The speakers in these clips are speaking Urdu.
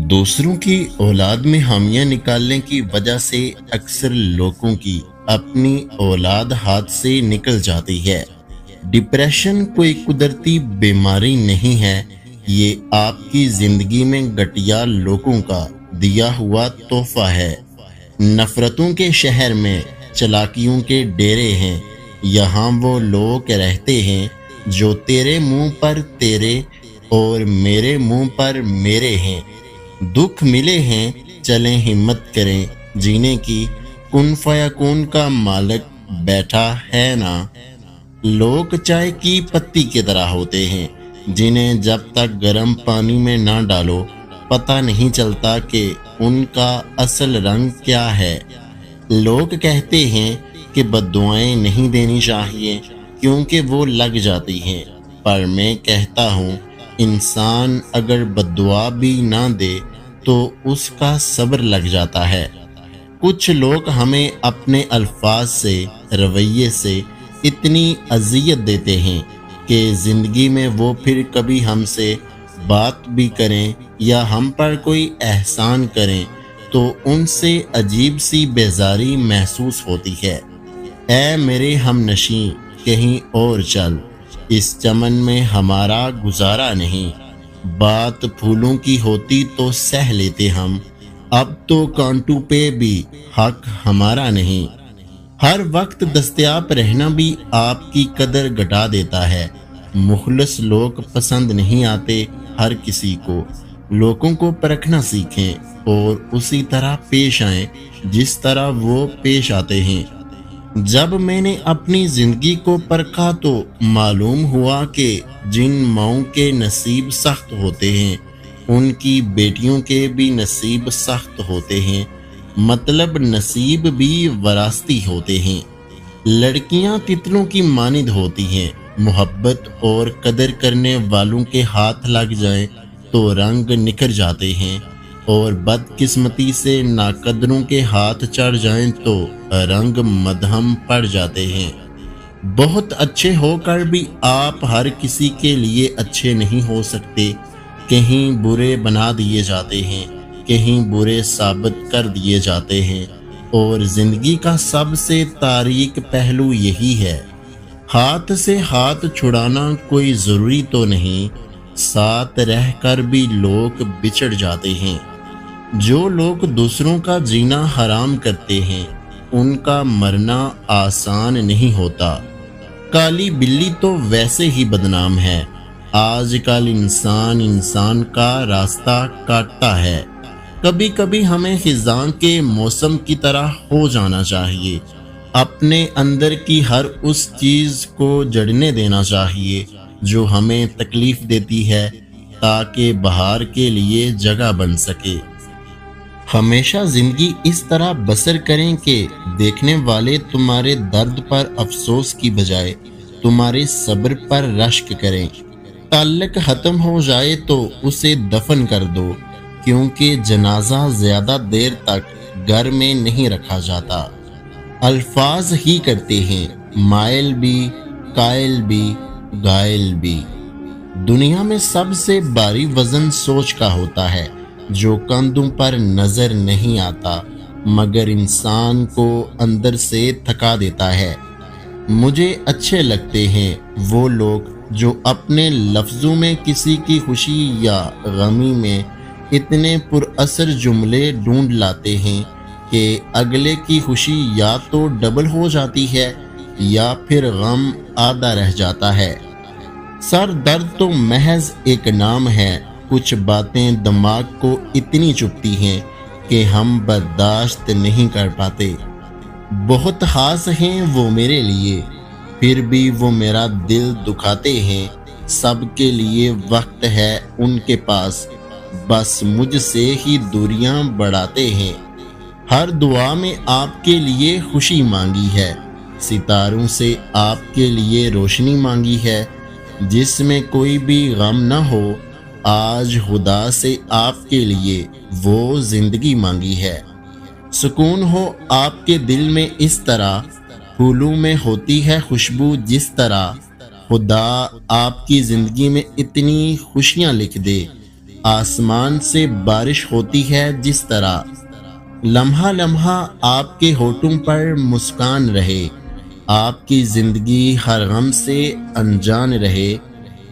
دوسروں کی اولاد میں حامیاں نکالنے کی وجہ سے اکثر لوگوں کی اپنی اولاد ہاتھ سے نکل جاتی ہے۔ ڈپریشن کوئی قدرتی بیماری نہیں ہے، یہ آپ کی زندگی میں گھٹیا لوگوں کا دیا ہوا تحفہ ہے۔ نفرتوں کے شہر میں چلاکیوں کے ڈیرے ہیں، یہاں وہ لوگ رہتے ہیں جو تیرے منہ پر تیرے اور میرے منہ پر میرے ہیں۔ دکھ ملے ہیں، چلیں ہمت کریں جینے کی، کن فیکون کا مالک بیٹھا ہے نا۔ لوگ چائے کی پتی کی طرح ہوتے ہیں جنہیں جب تک گرم پانی میں نہ ڈالو پتہ نہیں چلتا کہ ان کا اصل رنگ کیا ہے۔ لوگ کہتے ہیں کہ بد دعائیں نہیں دینی چاہیے کیونکہ وہ لگ جاتی ہیں، پر میں کہتا ہوں انسان اگر بد دعا بھی نہ دے تو اس کا صبر لگ جاتا ہے۔ کچھ لوگ ہمیں اپنے الفاظ سے، رویے سے اتنی اذیت دیتے ہیں کہ زندگی میں وہ پھر کبھی ہم سے بات بھی کریں یا ہم پر کوئی احسان کریں تو ان سے عجیب سی بیزاری محسوس ہوتی ہے۔ اے میرے ہم نشیں کہیں اور چل، اس چمن میں ہمارا گزارا نہیں۔ بات پھولوں کی ہوتی تو سہ لیتے ہم، اب تو کانٹوں پہ بھی حق ہمارا نہیں۔ ہر وقت دستیاب رہنا بھی آپ کی قدر گھٹا دیتا ہے۔ مخلص لوگ پسند نہیں آتے ہر کسی کو۔ لوگوں کو پرکھنا سیکھیں اور اسی طرح پیش آئیں جس طرح وہ پیش آتے ہیں۔ جب میں نے اپنی زندگی کو پرکھا تو معلوم ہوا کہ جن ماؤں کے نصیب سخت ہوتے ہیں ان کی بیٹیوں کے بھی نصیب سخت ہوتے ہیں، مطلب نصیب بھی وراثتی ہوتے ہیں۔ لڑکیاں تتلوں کی مانند ہوتی ہیں، محبت اور قدر کرنے والوں کے ہاتھ لگ جائیں تو رنگ نکھر جاتے ہیں، اور بدقسمتی سے ناقدروں کے ہاتھ چڑھ جائیں تو رنگ مدھم پڑ جاتے ہیں۔ بہت اچھے ہو کر بھی آپ ہر کسی کے لیے اچھے نہیں ہو سکتے، کہیں برے بنا دیے جاتے ہیں، کہیں برے ثابت کر دیے جاتے ہیں، اور زندگی کا سب سے تاریک پہلو یہی ہے۔ ہاتھ سے ہاتھ چھڑانا کوئی ضروری تو نہیں، ساتھ رہ کر بھی لوگ بچھڑ جاتے ہیں۔ جو لوگ دوسروں کا جینا حرام کرتے ہیں ان کا مرنا آسان نہیں ہوتا۔ کالی بلی تو ویسے ہی بدنام ہے۔ آج کل انسان کا راستہ کاٹتا ہے۔ کبھی کبھی ہمیں خزاں کے موسم کی طرح ہو جانا چاہیے، اپنے اندر کی ہر اس چیز کو جڑنے دینا چاہیے جو ہمیں تکلیف دیتی ہے تاکہ بہار کے لیے جگہ بن سکے۔ ہمیشہ زندگی اس طرح بسر کریں کہ دیکھنے والے تمہارے درد پر افسوس کی بجائے تمہارے صبر پر رشک کریں۔ تعلق ختم ہو جائے تو اسے دفن کر دو، کیونکہ جنازہ زیادہ دیر تک گھر میں نہیں رکھا جاتا۔ الفاظ ہی کرتے ہیں، مائل بھی، قائل بھی، گائل بھی۔ دنیا میں سب سے بھاری وزن سوچ کا ہوتا ہے، جو کندھوں پر نظر نہیں آتا مگر انسان کو اندر سے تھکا دیتا ہے۔ مجھے اچھے لگتے ہیں وہ لوگ جو اپنے لفظوں میں کسی کی خوشی یا غمی میں اتنے پر اثر جملے ڈھونڈ لاتے ہیں کہ اگلے کی خوشی یا تو ڈبل ہو جاتی ہے یا پھر غم آدھا رہ جاتا ہے۔ سر درد تو محض ایک نام ہے، کچھ باتیں دماغ کو اتنی چبھتی ہیں کہ ہم برداشت نہیں کر پاتے۔ بہت خاص ہیں وہ میرے لیے، پھر بھی وہ میرا دل دکھاتے ہیں۔ سب کے لیے وقت ہے ان کے پاس، بس مجھ سے ہی دوریاں بڑھاتے ہیں۔ ہر دعا میں آپ کے لیے خوشی مانگی ہے، ستاروں سے آپ کے لیے روشنی مانگی ہے۔ جس میں کوئی بھی غم نہ ہو، آج خدا سے آپ کے لیے وہ زندگی مانگی ہے۔ سکون ہو آپ کے دل میں اس طرح، پھولوں میں ہوتی ہے خوشبو جس طرح۔ خدا آپ کی زندگی میں اتنی خوشیاں لکھ دے، آسمان سے بارش ہوتی ہے، جس طرح لمحہ لمحہ آپ کے ہونٹوں پر مسکان رہے، آپ کی زندگی ہر غم سے انجان رہے،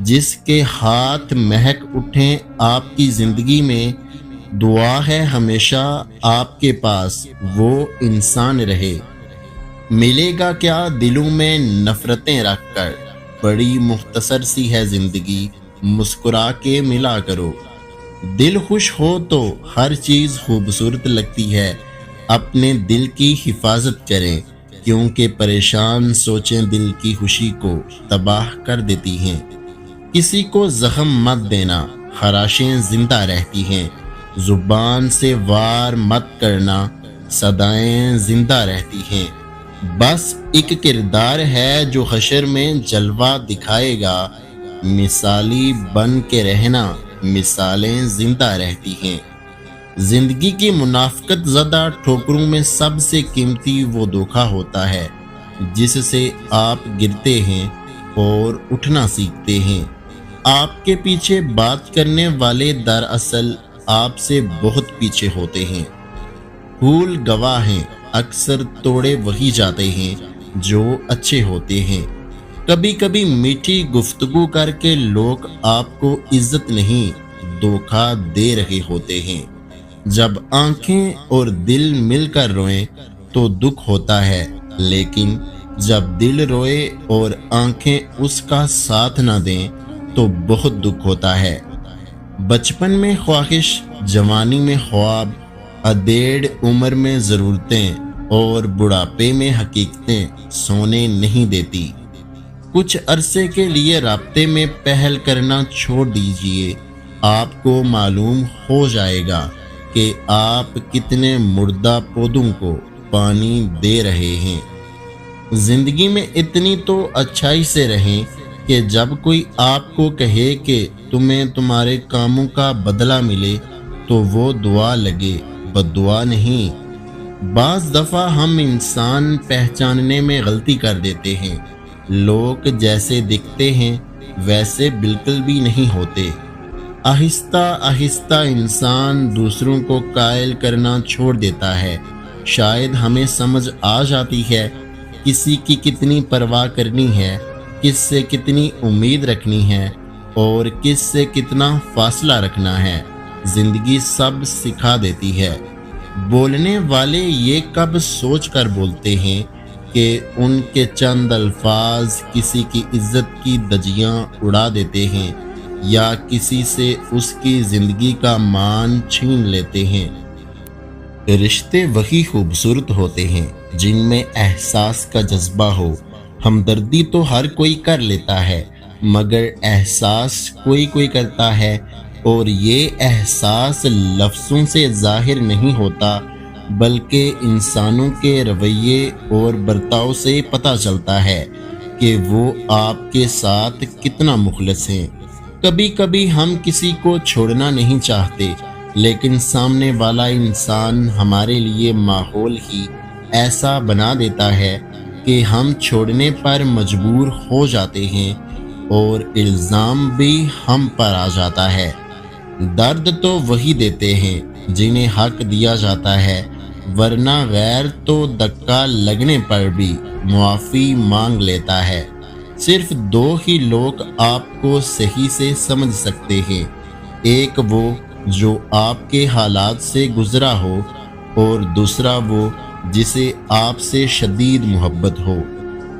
جس کے ہاتھ مہک اٹھیں آپ کی زندگی میں، دعا ہے ہمیشہ آپ کے پاس وہ انسان رہے۔ ملے گا کیا دلوں میں نفرتیں رکھ کر، بڑی مختصر سی ہے زندگی، مسکرا کے ملا کرو۔ دل خوش ہو تو ہر چیز خوبصورت لگتی ہے، اپنے دل کی حفاظت کریں، کیونکہ پریشان سوچیں دل کی خوشی کو تباہ کر دیتی ہیں۔ کسی کو زخم مت دینا، خراشیں زندہ رہتی ہیں، زبان سے وار مت کرنا، صدائیں زندہ رہتی ہیں۔ بس ایک کردار ہے جو حشر میں جلوہ دکھائے گا، مثالی بن کے رہنا، مثالیں زندہ رہتی ہیں۔ زندگی کی منافقت زدہ ٹھوکروں میں سب سے قیمتی وہ دھوکہ ہوتا ہے جس سے آپ گرتے ہیں اور اٹھنا سیکھتے ہیں۔ آپ کے پیچھے بات کرنے والے دراصل آپ سے بہت پیچھے ہوتے ہیں۔ پھول گواہ ہیں، اکثر توڑے وہی جاتے ہیں جو اچھے ہوتے ہیں۔ کبھی کبھی میٹھی گفتگو کر کے لوگ آپ کو عزت نہیں دھوکہ دے رہے ہوتے ہیں۔ جب آنکھیں اور دل مل کر روئیں تو دکھ ہوتا ہے، لیکن جب دل روئے اور آنکھیں اس کا ساتھ نہ دیں تو بہت دکھ ہوتا ہے۔ بچپن میں خواہش، جوانی میں خواب، ادھیڑ عمر میں ضرورتیں اور بڑھاپے میں حقیقتیں سونے نہیں دیتی۔ کچھ عرصے کے لیے رابطے میں پہل کرنا چھوڑ دیجئے، آپ کو معلوم ہو جائے گا کہ آپ کتنے مردہ پودوں کو پانی دے رہے ہیں۔ زندگی میں اتنی تو اچھائی سے رہیں کہ جب کوئی آپ کو کہے کہ تمہیں تمہارے کاموں کا بدلہ ملے تو وہ دعا لگے، بد دعا نہیں۔ بعض دفعہ ہم انسان پہچاننے میں غلطی کر دیتے ہیں، لوگ جیسے دکھتے ہیں ویسے بالکل بھی نہیں ہوتے۔ آہستہ آہستہ انسان دوسروں کو قائل کرنا چھوڑ دیتا ہے۔ شاید ہمیں سمجھ آ جاتی ہے کسی کی کتنی پرواہ کرنی ہے، کس سے کتنی امید رکھنی ہے اور کس سے کتنا فاصلہ رکھنا ہے۔ زندگی سب سکھا دیتی ہے۔ بولنے والے یہ کب سوچ کر بولتے ہیں کہ ان کے چند الفاظ کسی کی عزت کی دھجیاں اڑا دیتے ہیں یا کسی سے اس کی زندگی کا مان چھین لیتے ہیں۔ رشتے وہی خوبصورت ہوتے ہیں جن میں احساس کا جذبہ ہو۔ ہمدردی تو ہر کوئی کر لیتا ہے، مگر احساس کوئی کوئی کرتا ہے، اور یہ احساس لفظوں سے ظاہر نہیں ہوتا بلکہ انسانوں کے رویے اور برتاؤ سے پتہ چلتا ہے کہ وہ آپ کے ساتھ کتنا مخلص ہیں۔ کبھی کبھی ہم کسی کو چھوڑنا نہیں چاہتے، لیکن سامنے والا انسان ہمارے لیے ماحول ہی ایسا بنا دیتا ہے کہ ہم چھوڑنے پر مجبور ہو جاتے ہیں اور الزام بھی ہم پر آ جاتا ہے۔ درد تو وہی دیتے ہیں جنہیں حق دیا جاتا ہے، ورنہ غیر تو دھکا لگنے پر بھی معافی مانگ لیتا ہے۔ صرف دو ہی لوگ آپ کو صحیح سے سمجھ سکتے ہیں، ایک وہ جو آپ کے حالات سے گزرا ہو اور دوسرا وہ جسے آپ سے شدید محبت ہو۔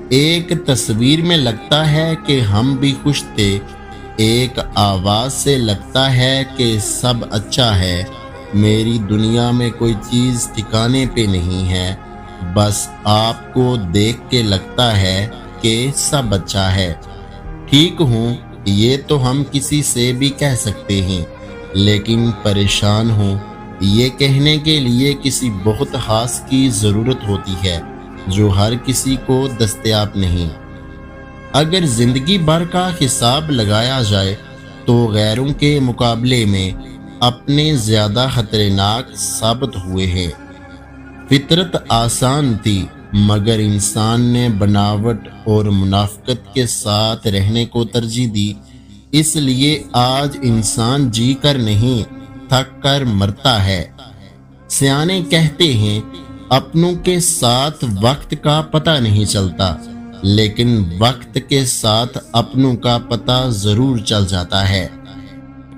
ایک تصویر میں لگتا ہے کہ ہم بھی خوش تھے، ایک آواز سے لگتا ہے کہ سب اچھا ہے، میری دنیا میں کوئی چیز ٹھکانے پہ نہیں ہے، بس آپ کو دیکھ کے لگتا ہے کہ سب اچھا ہے۔ ٹھیک ہوں، یہ تو ہم کسی سے بھی کہہ سکتے ہیں، لیکن پریشان ہوں یہ کہنے کے لیے کسی بہت خاص کی ضرورت ہوتی ہے جو ہر کسی کو دستیاب نہیں۔ اگر زندگی بھر کا حساب لگایا جائے تو غیروں کے مقابلے میں اپنے زیادہ خطرناک ثابت ہوئے ہیں۔ فطرت آسان تھی، مگر انسان نے بناوٹ اور منافقت کے ساتھ رہنے کو ترجیح دی۔ اس لیے آج انسان جی کر نہیں تھک کر مرتا ہے۔ سیانے کہتے ہیں اپنوں کے ساتھ وقت کا پتہ نہیں چلتا، لیکن وقت کے ساتھ اپنوں کا پتہ ضرور چل جاتا ہے۔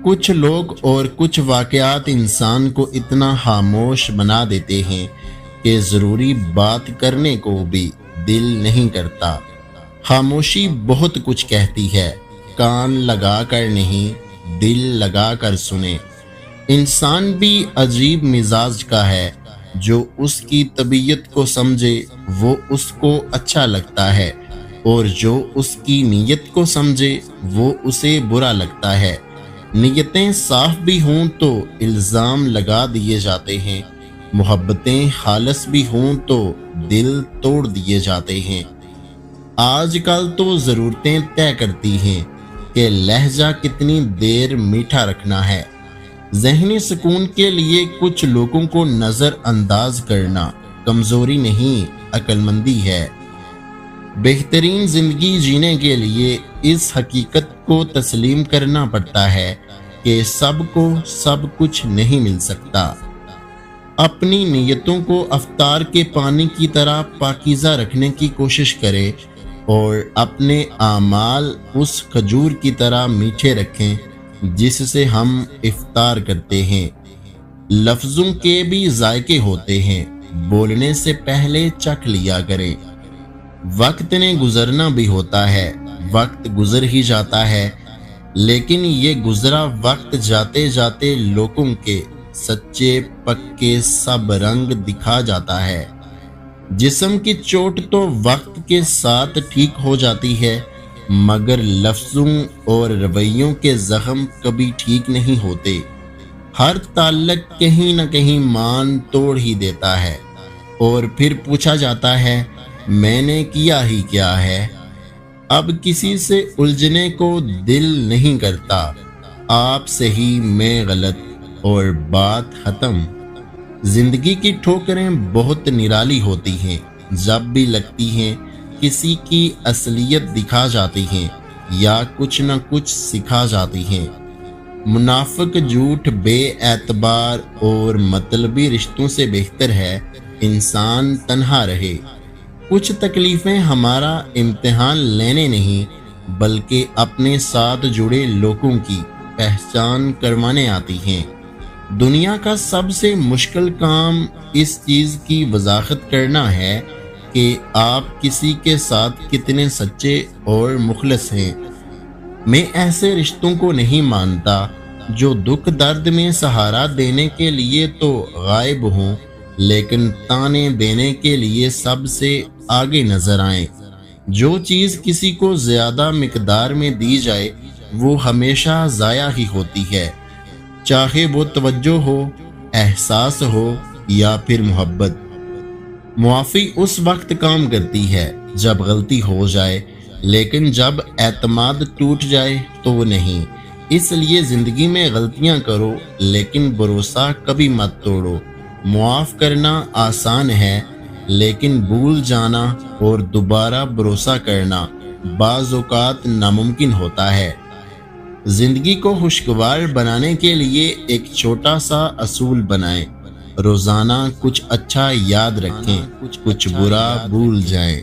کچھ لوگ اور کچھ واقعات انسان کو اتنا خاموش بنا دیتے ہیں کہ ضروری بات کرنے کو بھی دل نہیں کرتا۔ خاموشی بہت کچھ کہتی ہے، کان لگا کر نہیں دل لگا کر سنے۔ انسان بھی عجیب مزاج کا ہے، جو اس کی طبیعت کو سمجھے وہ اس کو اچھا لگتا ہے، اور جو اس کی نیت کو سمجھے وہ اسے برا لگتا ہے۔ نیتیں صاف بھی ہوں تو الزام لگا دیے جاتے ہیں، محبتیں خالص بھی ہوں تو دل توڑ دیے جاتے ہیں۔ آج کل تو ضرورتیں طے کرتی ہیں کہ لہجہ کتنی دیر میٹھا رکھنا ہے۔ ذہنی سکون کے لیے کچھ لوگوں کو نظر انداز کرنا کمزوری نہیں، عقل مندی ہے۔ بہترین زندگی جینے کے لیے اس حقیقت کو تسلیم کرنا پڑتا ہے کہ سب کو سب کچھ نہیں مل سکتا۔ اپنی نیتوں کو افطار کے پانی کی طرح پاکیزہ رکھنے کی کوشش کریں اور اپنے اعمال اس کھجور کی طرح میٹھے رکھیں جس سے ہم افطار کرتے ہیں۔ لفظوں کے بھی ذائقے ہوتے ہیں، بولنے سے پہلے چکھ لیا کریں۔ وقت نے گزرنا بھی ہوتا ہے، وقت گزر ہی جاتا ہے، لیکن یہ گزرا وقت جاتے جاتے لوگوں کے سچے پکے سب رنگ دکھا جاتا ہے۔ جسم کی چوٹ تو وقت کے ساتھ ٹھیک ہو جاتی ہے، مگر لفظوں اور رویوں کے زخم کبھی ٹھیک نہیں ہوتے۔ ہر تعلق کہیں نہ کہیں مان توڑ ہی دیتا ہے، اور پھر پوچھا جاتا ہے میں نے کیا ہی کیا ہے۔ اب کسی سے الجھنے کو دل نہیں کرتا، آپ صحیح میں غلط اور بات ختم۔ زندگی کی ٹھوکریں بہت نرالی ہوتی ہیں، جب بھی لگتی ہیں کسی کی اصلیت دکھا جاتی ہیں یا کچھ نہ کچھ سکھا جاتی ہیں۔ منافق جھوٹ بے اعتبار اور مطلبی رشتوں سے بہتر ہے انسان تنہا رہے۔ کچھ تکلیفیں ہمارا امتحان لینے نہیں بلکہ اپنے ساتھ جڑے لوگوں کی پہچان کروانے آتی ہیں۔ دنیا کا سب سے مشکل کام اس چیز کی وضاحت کرنا ہے کہ آپ کسی کے ساتھ کتنے سچے اور مخلص ہیں۔ میں ایسے رشتوں کو نہیں مانتا جو دکھ درد میں سہارا دینے کے لیے تو غائب ہوں، لیکن تانے دینے کے لیے سب سے آگے نظر آئیں۔ جو چیز کسی کو زیادہ مقدار میں دی جائے وہ ہمیشہ ضائع ہی ہوتی ہے، چاہے وہ توجہ ہو، احساس ہو یا پھر محبت۔ معافی اس وقت کام کرتی ہے جب غلطی ہو جائے، لیکن جب اعتماد ٹوٹ جائے تو وہ نہیں۔ اس لیے زندگی میں غلطیاں کرو لیکن بھروسہ کبھی مت توڑو۔ معاف کرنا آسان ہے، لیکن بھول جانا اور دوبارہ بھروسہ کرنا بعض اوقات ناممکن ہوتا ہے۔ زندگی کو خوشگوار بنانے کے لیے ایک چھوٹا سا اصول بنائیں، روزانہ کچھ اچھا یاد رکھیں، کچھ برا بھول جائیں۔